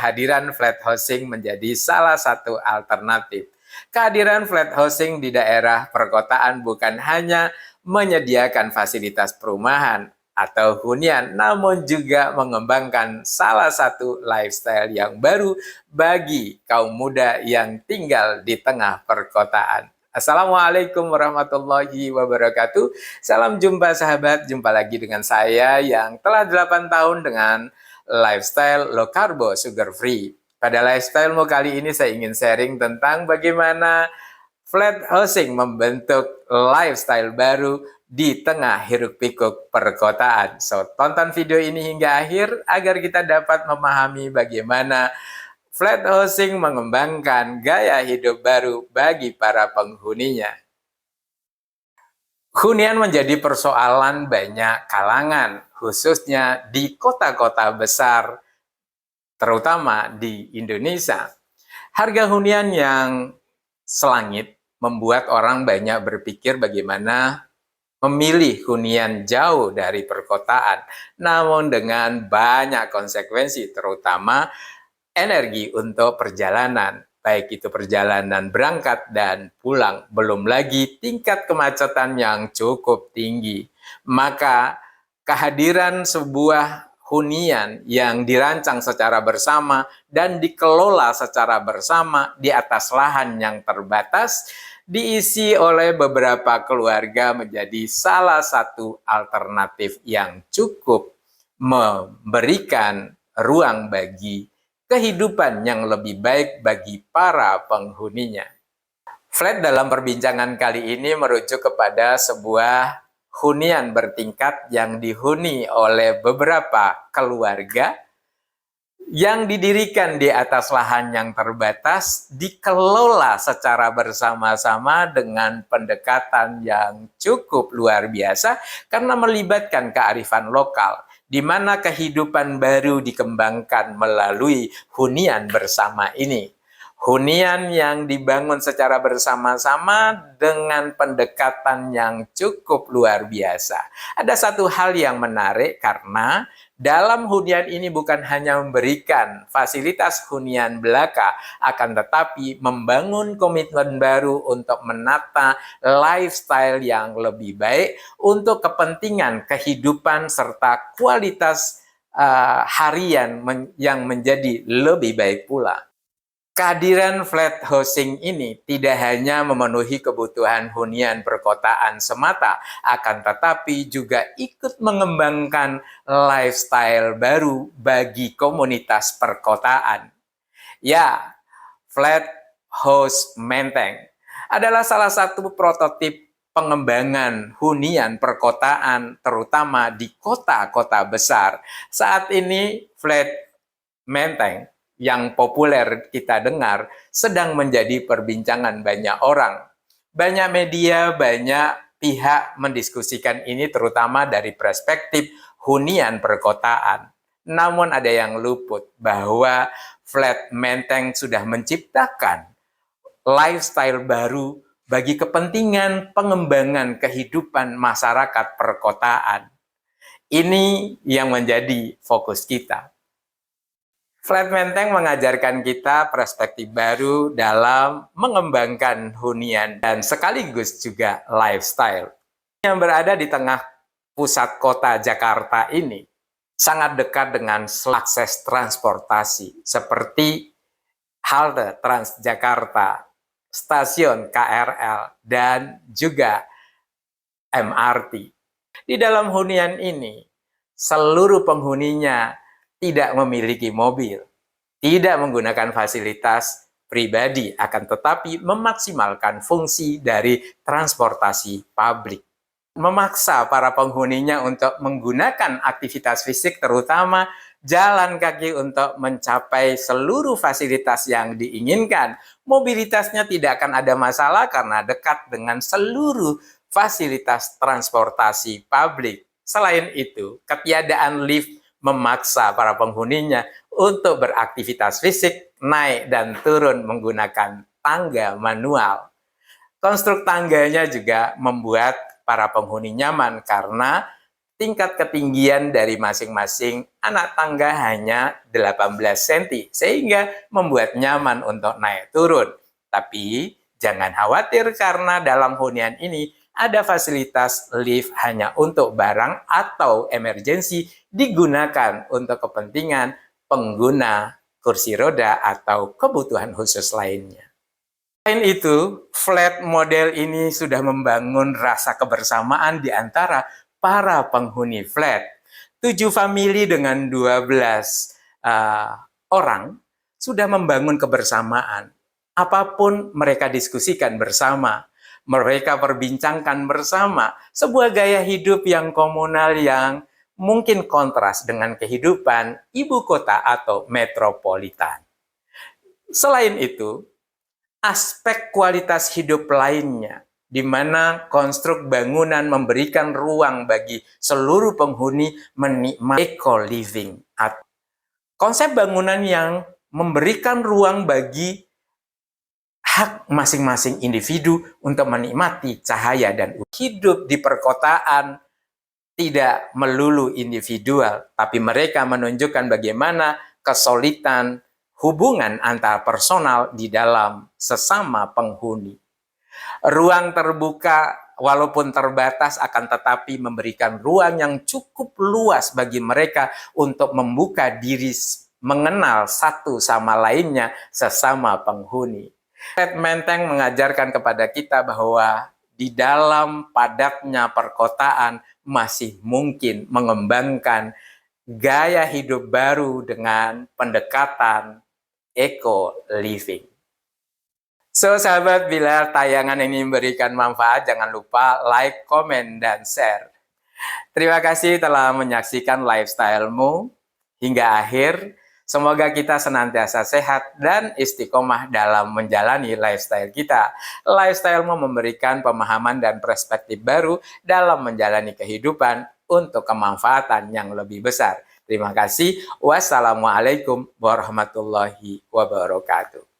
kehadiran flat housing menjadi salah satu alternatif. Kehadiran flat housing di daerah perkotaan bukan hanya menyediakan fasilitas perumahan atau hunian, namun juga mengembangkan salah satu lifestyle yang baru bagi kaum muda yang tinggal di tengah perkotaan. Assalamualaikum warahmatullahi wabarakatuh. Salam jumpa sahabat, jumpa lagi dengan saya yang telah 8 tahun dengan lifestyle low carbo sugar free. Pada lifestyle kali ini saya ingin sharing tentang bagaimana flat housing membentuk lifestyle baru di tengah hiruk pikuk perkotaan. So, tonton video ini hingga akhir agar kita dapat memahami bagaimana flat housing mengembangkan gaya hidup baru bagi para penghuninya. Hunian menjadi persoalan banyak kalangan, khususnya di kota-kota besar, terutama di Indonesia. Harga hunian yang selangit membuat orang banyak berpikir bagaimana memilih hunian jauh dari perkotaan, namun dengan banyak konsekuensi, terutama energi untuk perjalanan, baik itu perjalanan berangkat dan pulang, belum lagi tingkat kemacetan yang cukup tinggi. Maka kehadiran sebuah hunian yang dirancang secara bersama dan dikelola secara bersama di atas lahan yang terbatas, diisi oleh beberapa keluarga menjadi salah satu alternatif yang cukup memberikan ruang bagi kehidupan yang lebih baik bagi para penghuninya. Flat dalam perbincangan kali ini merujuk kepada sebuah hunian bertingkat yang dihuni oleh beberapa keluarga yang didirikan di atas lahan yang terbatas, dikelola secara bersama-sama dengan pendekatan yang cukup luar biasa karena melibatkan kearifan lokal, di mana kehidupan baru dikembangkan melalui hunian bersama ini. Hunian yang dibangun secara bersama-sama dengan pendekatan yang cukup luar biasa. Ada satu hal yang menarik karena dalam hunian ini bukan hanya memberikan fasilitas hunian belaka, akan tetapi membangun komitmen baru untuk menata lifestyle yang lebih baik untuk kepentingan kehidupan serta kualitas harian yang menjadi lebih baik pula. Kehadiran flat housing ini tidak hanya memenuhi kebutuhan hunian perkotaan semata, akan tetapi juga ikut mengembangkan lifestyle baru bagi komunitas perkotaan. Ya, flat house Menteng adalah salah satu prototip pengembangan hunian perkotaan, terutama di kota-kota besar. Saat ini, flat Menteng yang populer kita dengar sedang menjadi perbincangan banyak orang. Banyak media, banyak pihak mendiskusikan ini terutama dari perspektif hunian perkotaan. Namun ada yang luput bahwa flat Menteng sudah menciptakan lifestyle baru bagi kepentingan pengembangan kehidupan masyarakat perkotaan. Ini yang menjadi fokus kita. Flat Menteng mengajarkan kita perspektif baru dalam mengembangkan hunian dan sekaligus juga lifestyle. Yang berada di tengah pusat kota Jakarta ini sangat dekat dengan akses transportasi seperti halte Transjakarta, stasiun KRL, dan juga MRT. Di dalam hunian ini, seluruh penghuninya tidak memiliki mobil, tidak menggunakan fasilitas pribadi, akan tetapi memaksimalkan fungsi dari transportasi publik. Memaksa para penghuninya untuk menggunakan aktivitas fisik, terutama jalan kaki untuk mencapai seluruh fasilitas yang diinginkan. Mobilitasnya tidak akan ada masalah karena dekat dengan seluruh fasilitas transportasi publik. Selain itu, ketiadaan lift memaksa para penghuninya untuk beraktivitas fisik, naik dan turun menggunakan tangga manual. Konstruk tangganya juga membuat para penghuni nyaman karena tingkat ketinggian dari masing-masing anak tangga hanya 18 cm, sehingga membuat nyaman untuk naik turun. Tapi jangan khawatir karena dalam hunian ini ada fasilitas lift hanya untuk barang atau emergensi digunakan untuk kepentingan pengguna kursi roda atau kebutuhan khusus lainnya. Selain itu, flat model ini sudah membangun rasa kebersamaan di antara para penghuni flat. 7 famili dengan 12 orang sudah membangun kebersamaan. Apapun mereka diskusikan bersama, mereka perbincangkan bersama, sebuah gaya hidup yang komunal yang mungkin kontras dengan kehidupan ibu kota atau metropolitan. Selain itu, aspek kualitas hidup lainnya, di mana konstruk bangunan memberikan ruang bagi seluruh penghuni menikmati eco-living. Konsep bangunan yang memberikan ruang bagi hak masing-masing individu untuk menikmati cahaya dan hidup di perkotaan tidak melulu individual, tapi mereka menunjukkan bagaimana kesulitan hubungan antar personal di dalam sesama penghuni. Ruang terbuka walaupun terbatas akan tetapi memberikan ruang yang cukup luas bagi mereka untuk membuka diri, mengenal satu sama lainnya sesama penghuni. Flat Menteng mengajarkan kepada kita bahwa di dalam padatnya perkotaan masih mungkin mengembangkan gaya hidup baru dengan pendekatan eco-living. So, sahabat, bila tayangan ini memberikan manfaat, jangan lupa like, komen, dan share. Terima kasih telah menyaksikan lifestyle-mu hingga akhir. Semoga kita senantiasa sehat dan istiqomah dalam menjalani lifestyle kita. Lifestyle-mu memberikan pemahaman dan perspektif baru dalam menjalani kehidupan untuk kemanfaatan yang lebih besar. Terima kasih. Wassalamualaikum warahmatullahi wabarakatuh.